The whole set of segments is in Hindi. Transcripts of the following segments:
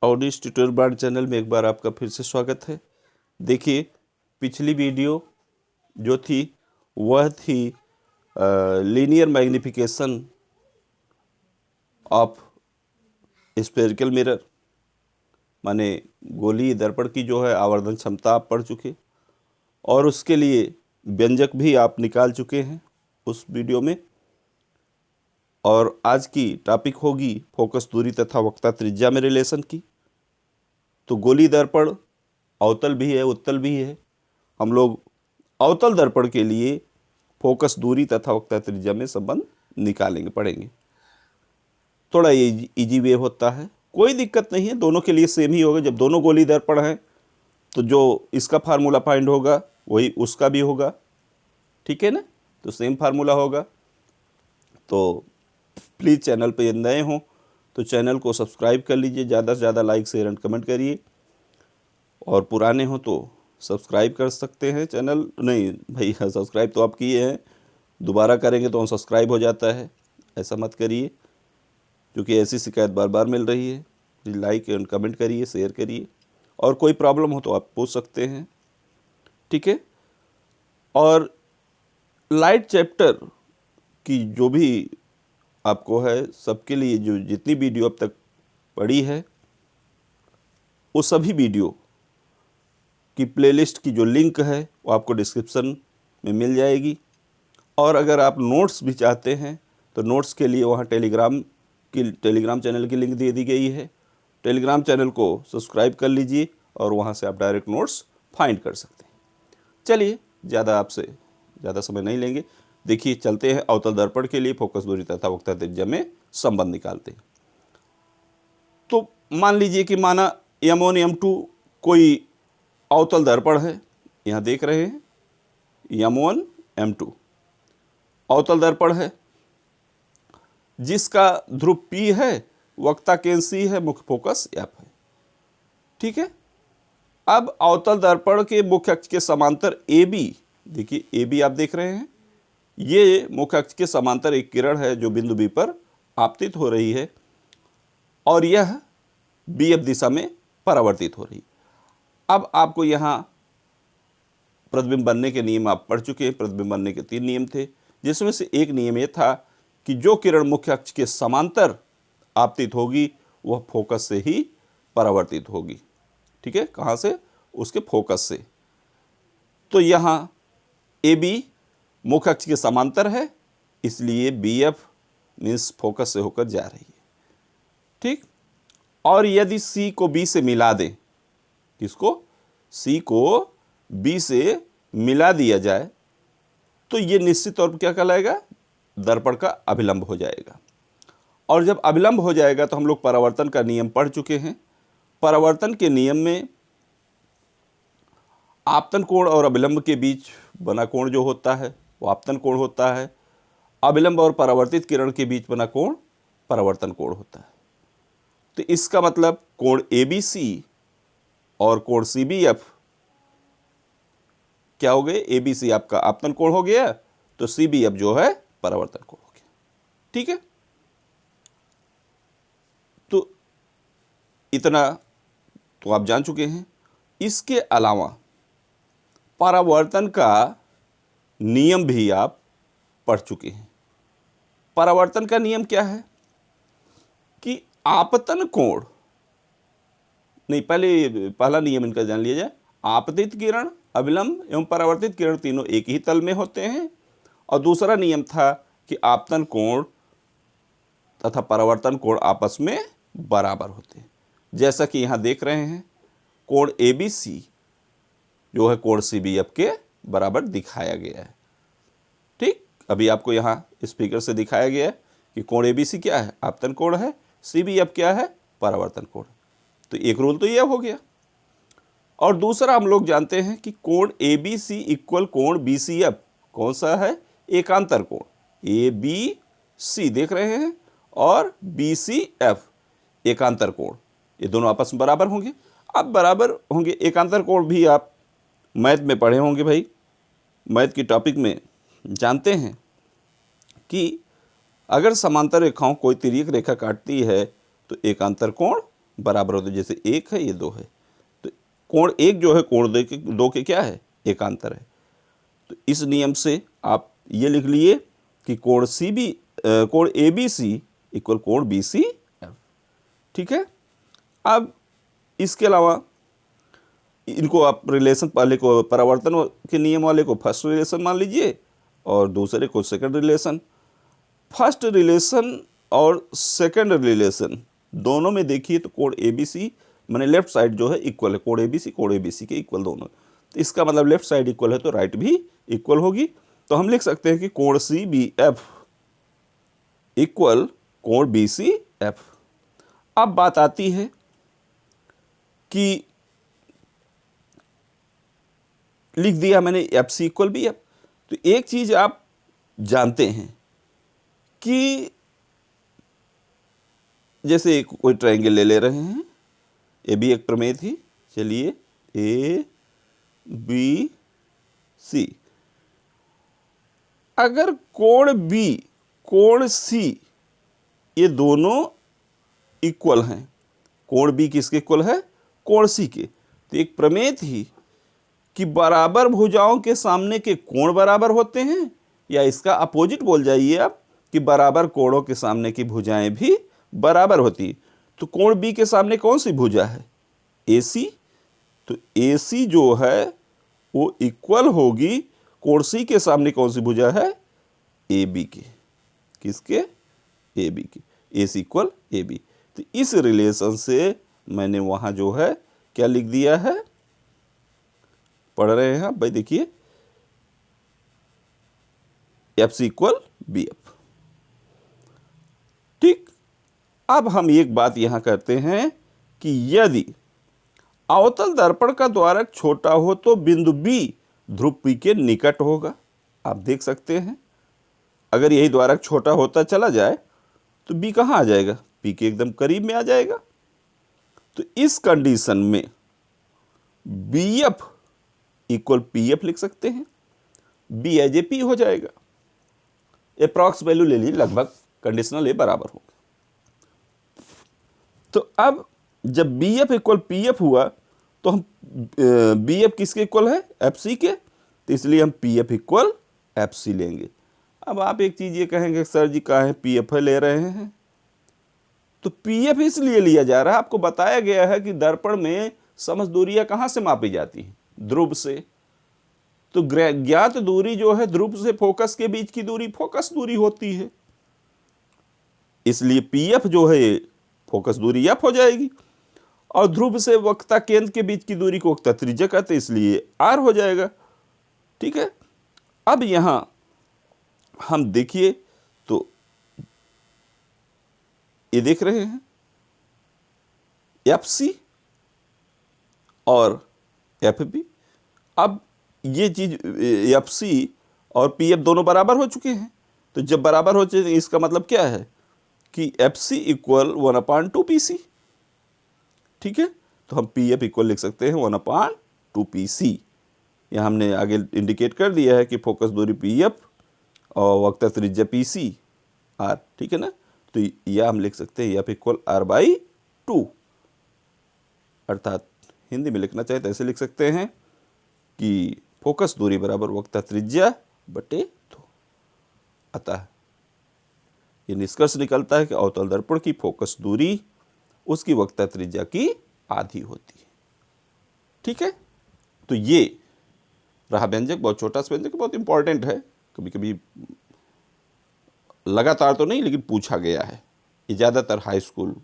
अवनीश ट्यूटर बार्ड चैनल में एक बार आपका फिर से स्वागत है। देखिए, पिछली वीडियो जो थी वह थी linear magnification of spherical mirror, माने गोलीय दर्पण की जो है आवर्धन क्षमता आप पढ़ चुके और उसके लिए व्यंजक भी आप निकाल चुके हैं उस वीडियो में। और आज की टॉपिक होगी फोकस दूरी तथा वक्रता त्रिज्या में रिलेशन की। तो गोलीय दर्पण अवतल भी है, उत्तल भी है। हम लोग अवतल दर्पण के लिए फोकस दूरी तथा वक्रता त्रिज्या में संबंध निकालेंगे, पढ़ेंगे। थोड़ा ये इजी वे होता है, कोई दिक्कत नहीं है, दोनों के लिए सेम ही होगा। जब दोनों गोलीय दर्पण हैं तो जो इसका फार्मूला फाइंड होगा वही उसका भी होगा, ठीक है ना। तो सेम फार्मूला होगा। तो प्लीज़ चैनल पे नए हों तो चैनल को सब्सक्राइब कर लीजिए, ज़्यादा से ज़्यादा लाइक शेयर एंड कमेंट करिए। और पुराने हो तो सब्सक्राइब कर सकते हैं चैनल, नहीं भाई सब्सक्राइब तो आप किए हैं, दोबारा करेंगे तो अनसब्सक्राइब हो जाता है, ऐसा मत करिए क्योंकि ऐसी शिकायत बार बार मिल रही है। प्लीज़ लाइक एंड कमेंट करिए, शेयर करिए, और कोई प्रॉब्लम हो तो आप पूछ सकते हैं, ठीक है। और लाइट चैप्टर की जो भी आपको है, सबके लिए जो जितनी वीडियो अब तक पड़ी है वो सभी वीडियो की प्लेलिस्ट की जो लिंक है वो आपको डिस्क्रिप्शन में मिल जाएगी। और अगर आप नोट्स भी चाहते हैं तो नोट्स के लिए वहाँ टेलीग्राम चैनल की लिंक दे दी गई है। टेलीग्राम चैनल को सब्सक्राइब कर लीजिए और वहाँ से आप डायरेक्ट नोट्स फाइंड कर सकते हैं। चलिए, आपसे ज़्यादा समय नहीं लेंगे। देखिए, चलते हैं अवतल दर्पण के लिए फोकस दूरी तथा वक्रता त्रिज्या में संबंध निकालते हैं। तो मान लीजिए कि माना M1 M2 कोई अवतल दर्पण है, यहाँ देख रहे हैं M1 M2 अवतल दर्पण है जिसका ध्रुव P है, वक्रता केंद्र C है, मुख्य फोकस F है, ठीक है। अब अवतल दर्पण के मुख्य अक्ष के समांतर AB, देखिए AB आप देख रहे हैं, ये मुख्य अक्ष के समांतर एक किरण है जो बिंदु B पर आपतित हो रही है और यह BF दिशा में परावर्तित हो रही है। अब आपको यहाँ प्रतिबिंब बनने के नियम आप पढ़ चुके हैं। प्रतिबिंब बनने के 3 नियम थे, जिसमें से एक नियम ये था कि जो किरण मुख्य अक्ष के समांतर आपतित होगी वह फोकस से ही परावर्तित होगी, ठीक है। कहाँ से? उसके फोकस से। तो यहाँ AB मुख्य अक्ष के समांतर है, इसलिए BF मीन्स फोकस से होकर जा रही है, ठीक। और यदि C को B से मिला दें, किसको? C को B से मिला दिया जाए तो ये निश्चित तौर पर क्या कहलाएगा? दर्पण का अभिलंब हो जाएगा। और जब अभिलंब हो जाएगा तो हम लोग परावर्तन का नियम पढ़ चुके हैं। परावर्तन के नियम में आपतन कोण और अभिलंब के बीच बना कोण जो होता है वो आपतन कोण होता है। अभिलंब और परावर्तित किरण के बीच बना कोण परावर्तन कोण होता है। तो इसका मतलब कोण ABC और कोण CBF क्या हो गए? ABC आपका आपतन कोण हो गया तो CBF जो है परावर्तन कोण हो गया, ठीक है। तो इतना तो आप जान चुके हैं। इसके अलावा परावर्तन का नियम भी आप पढ़ चुके हैं। परावर्तन का नियम क्या है कि आपतन कोण, नहीं पहले पहला नियम इनका जान लिया जाए। आपतित किरण, अभिलंब एवं परावर्तित किरण तीनों एक ही तल में होते हैं। और दूसरा नियम था कि आपतन कोण तथा परावर्तन कोण आपस में बराबर होते हैं। जैसा कि यहाँ देख रहे हैं, कोण ABC जो है कोण CBF के बराबर दिखाया गया है, ठीक। अभी आपको यहाँ इस फिगर से दिखाया गया है कि कोण ABC क्या है? आपतन कोण है। CBF क्या है? परावर्तन कोण। तो एक रूल तो यह हो गया। और दूसरा हम लोग जानते हैं कि कोण ABC इक्वल कोण BCF कौन सा है? एकांतर कोण। ABC देख रहे हैं और BCF एकांतर कोण, ये दोनों आपस में बराबर होंगे। अब बराबर होंगे, एकांतर कोण भी आप मैथ में पढ़े होंगे भाई। मैथ की टॉपिक में जानते हैं कि अगर समांतर रेखाओं कोई तिर्यक रेखा काटती है तो एकांतर कोण बराबर होते, जैसे 1 है ये 2 है, तो कोण 1 जो है कोण 2 के क्या है, एकांतर है। तो इस नियम से आप ये लिख लिए कि कोण कोण ए बी सी इक्वल कोण बी सी एफ। ठीक है। अब इसके अलावा इनको आप रिलेशन, पहले को परावर्तन के नियम वाले को फर्स्ट रिलेशन मान लीजिए और दूसरे को सेकंड रिलेशन। फर्स्ट रिलेशन और सेकंड रिलेशन दोनों में देखिए तो कोण ए बी सी मैंने लेफ्ट साइड जो है इक्वल है, कोण ए बी सी के इक्वल दोनों, तो इसका मतलब लेफ्ट साइड इक्वल है तो राइट भी इक्वल होगी। तो हम लिख सकते हैं कि कोण सी बी एफ इक्वल कोण बी सी एफ। अब बात आती है कि लिख दिया मैंने F C equal B F. तो एक चीज आप जानते हैं कि जैसे कोई ट्रायंगल ले रहे हैं, ए बी एक प्रमेय थी, चलिए ए बी सी, अगर कोण बी कोण सी ये दोनों इक्वल हैं, कोण बी किसके इक्वल है, कोण सी के, तो एक प्रमेय थी कि बराबर भुजाओं के सामने के कोण बराबर होते हैं, या इसका अपोजिट बोल जाइए आप कि बराबर कोणों के सामने की भुजाएं भी बराबर होती। तो कोण बी के सामने कौन सी भुजा है, ए सी, तो ए सी जो है वो इक्वल होगी कोण सी के सामने कौन सी भुजा है, ए बी की, किसके, ए बी की, ए सी इक्वल ए बी। तो इस रिलेशन से मैंने वहां जो है क्या लिख दिया है, पढ़ रहे हैं भाई, देखिए F C equal B F. ठीक। अब हम एक बात यहां करते हैं कि यदि अवतल दर्पण का द्वारक छोटा हो तो बिंदु बी ध्रुव पी के निकट होगा। आप देख सकते हैं अगर यही द्वारक छोटा होता चला जाए तो बी कहां आ जाएगा, पी के एकदम करीब में आ जाएगा। तो इस कंडीशन में B F equal P F लिख सकते हैं, बी एज ए पी हो जाएगा। अप्रॉक्स वैल्यू ले लीजिए, लगभग कंडीशनल ए बराबर होगा। तो अब जब B F equal P F हुआ तो हम बी एफ किसके इक्वल है, एफ सी के, तो इसलिए हम P F equal F C लेंगे। अब आप एक चीज ये कहेंगे सर जी काहे पी एफ ले रहे हैं, तो पी एफ इसलिए लिया जा रहा है, आपको बताया गया है कि दर्पण में समझ दूरियां कहां से मापी जाती हैं, ध्रुव से। तो ज्ञात दूरी जो है ध्रुव से फोकस के बीच की दूरी फोकस दूरी होती है, इसलिए पी एफ जो है फोकस दूरी एफ हो जाएगी, और ध्रुव से वक्ता केंद्र के बीच की दूरी को वक्ता त्रिज्या कहते हैं, इसलिए आर हो जाएगा। ठीक है। अब यहां हम देखिए तो ये देख रहे हैं एफ सी और एफ बी। अब ये चीज एफ सी और पी एफ दोनों बराबर हो चुके हैं, तो जब बराबर हो चुके इसका मतलब क्या है कि F C equal 1/2 P C. ठीक है। तो हम पी एफ इक्वल लिख सकते हैं 1/2 पी सी। यह हमने आगे इंडिकेट कर दिया है कि फोकस दूरी पी एफ और वक्ता त्रिज्या पी सी आर। ठीक है ना। तो यह हम लिख सकते हैं एफ इक्वल r/2, अर्थात हिंदी में लिखना चाहे तो ऐसे लिख सकते हैं कि फोकस दूरी बराबर वक्ता त्रिज्या बटे 2। अतः ये निष्कर्ष निकलता है कि अवतल दर्पण की फोकस दूरी उसकी वक्ता त्रिज्या की आधी होती है। ठीक है। तो ये रहा व्यंजक, बहुत छोटा सा व्यंजक, बहुत इंपॉर्टेंट है, कभी कभी लगातार तो नहीं लेकिन पूछा गया है, ये ज़्यादातर हाई स्कूल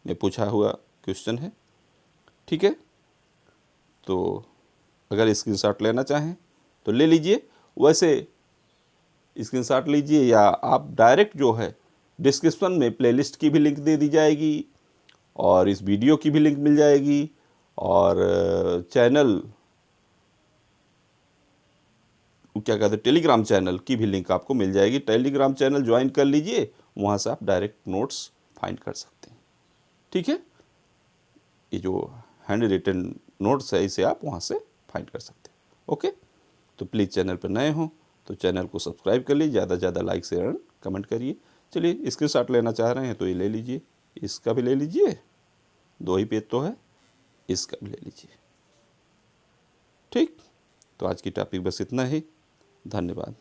में पूछा हुआ क्वेश्चन है। ठीक है। तो अगर स्क्रीनशॉट लेना चाहें तो ले लीजिए, वैसे स्क्रीनशॉट लीजिए या आप डायरेक्ट जो है डिस्क्रिप्शन में प्लेलिस्ट की भी लिंक दे दी जाएगी और इस वीडियो की भी लिंक मिल जाएगी, और चैनल क्या कहते हैं टेलीग्राम चैनल की भी लिंक आपको मिल जाएगी। टेलीग्राम चैनल ज्वाइन कर लीजिए, वहाँ से आप डायरेक्ट नोट्स फाइंड कर सकते हैं। ठीक है। ये जो हैंड रिटन नोट्स है इसे आप वहाँ से फाइंड कर सकते हैं। ओके। तो प्लीज़ चैनल पर नए हों तो चैनल को सब्सक्राइब कर लीजिए, ज़्यादा से ज़्यादा लाइक शेयर कमेंट करिए। चलिए स्क्रीनशॉट लेना चाह रहे हैं तो ये ले लीजिए, इसका भी ले लीजिए 2 ही पेज तो है, इसका भी ले लीजिए। ठीक, तो आज की टॉपिक बस इतना ही। धन्यवाद।